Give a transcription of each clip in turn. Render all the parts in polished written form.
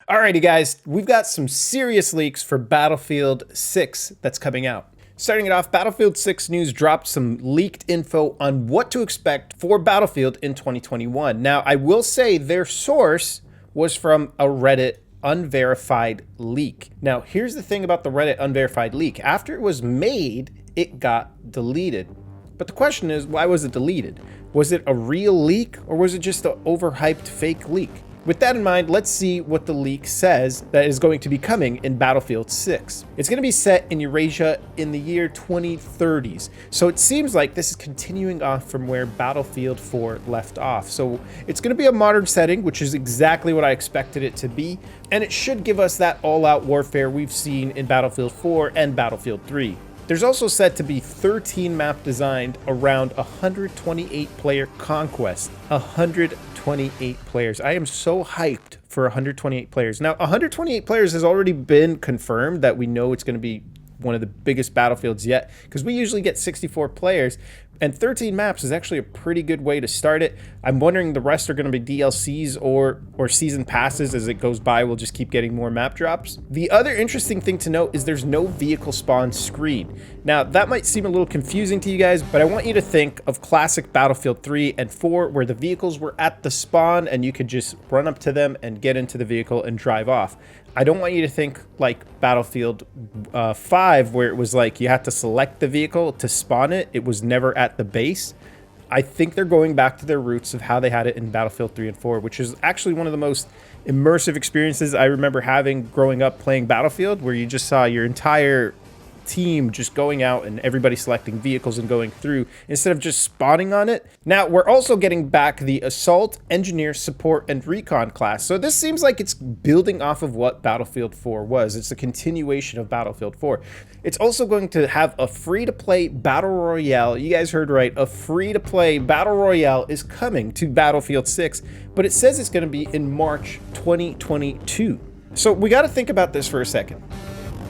Alrighty guys, we've got some serious leaks for Battlefield 6 that's coming out. Starting it off, Battlefield 6 News dropped some leaked info on what to expect for Battlefield in 2021. Now, I will say their source was from a Reddit unverified leak. Now, here's the thing about the Reddit unverified leak. After it was made, it got deleted. But the question is, why was it deleted? Was it a real leak or was it just an overhyped fake leak? With that in mind, let's see what the leak says that is going to be coming in Battlefield 6. It's going to be set in Eurasia in the year 2030s. So it seems like this is continuing off from where Battlefield 4 left off. So it's going to be a modern setting, which is exactly what I expected it to be. And it should give us that all-out warfare we've seen in Battlefield 4 and Battlefield 3. There's also said to be 13 maps designed around 128 player conquest. 128 players. I am so hyped for 128 players. Now, 128 players has already been confirmed that we know it's going to be one of the biggest battlefields yet, because we usually get 64 players, and 13 maps is actually a pretty good way to start it. I'm wondering the rest are going to be DLCs or season passes. As it goes by, we'll just keep getting more map drops. The other interesting thing to note is there's no vehicle spawn screen. Now, that might seem a little confusing to you guys, but I want you to think of classic Battlefield 3 and 4, where the vehicles were at the spawn and you could just run up to them and get into the vehicle and drive off. I don't want you to think like Battlefield 5, where it was like you had to select the vehicle to spawn it. It was never at the base. I think they're going back to their roots of how they had it in Battlefield 3 and 4, which is actually one of the most immersive experiences I remember having growing up playing Battlefield, where you just saw your entire team just going out and everybody selecting vehicles and going through instead of just spawning on it. Now, we're also getting back the Assault, Engineer, Support, and Recon class. So this seems like it's building off of what Battlefield 4 was. It's a continuation of Battlefield 4. It's also going to have a free-to-play Battle Royale. You guys heard right. A free-to-play Battle Royale is coming to Battlefield 6, but it says it's going to be in March 2022. So we got to think about this for a second.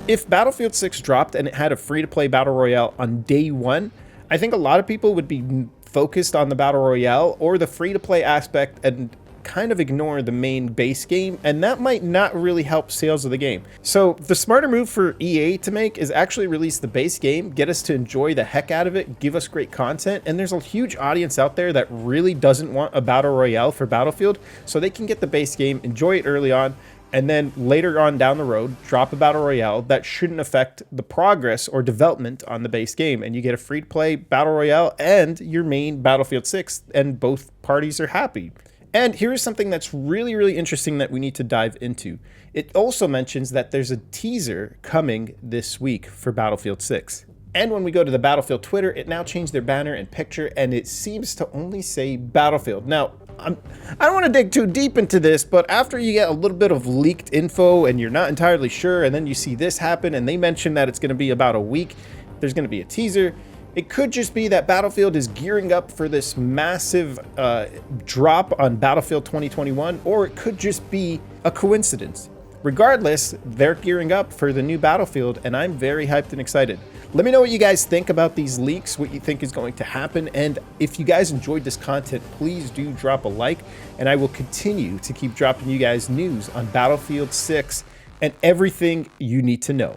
If Battlefield 6 dropped and it had a free-to-play Battle Royale on day one, I think a lot of people would be focused on the Battle Royale or the free-to-play aspect and kind of ignore the main base game, and that might not really help sales of the game. So the smarter move for EA to make is actually release the base game, get us to enjoy the heck out of it, give us great content, and there's a huge audience out there that really doesn't want a Battle Royale for Battlefield, so they can get the base game, enjoy it early on, and then later on down the road, drop a Battle Royale that shouldn't affect the progress or development on the base game. And you get a free-to-play Battle Royale and your main Battlefield 6, and both parties are happy. And here's something that's really, really interesting that we need to dive into. It also mentions that there's a teaser coming this week for Battlefield 6. And when we go to the Battlefield Twitter, it now changed their banner and picture, and it seems to only say Battlefield. Now, I don't want to dig too deep into this, but after you get a little bit of leaked info and you're not entirely sure, and then you see this happen, and they mention that it's going to be about a week, there's going to be a teaser. It could just be that Battlefield is gearing up for this massive drop on Battlefield 2021, or it could just be a coincidence. Regardless, they're gearing up for the new Battlefield, and I'm very hyped and excited. Let me know what you guys think about these leaks, what you think is going to happen, and if you guys enjoyed this content, please do drop a like, and I will continue to keep dropping you guys news on Battlefield 6 and everything you need to know.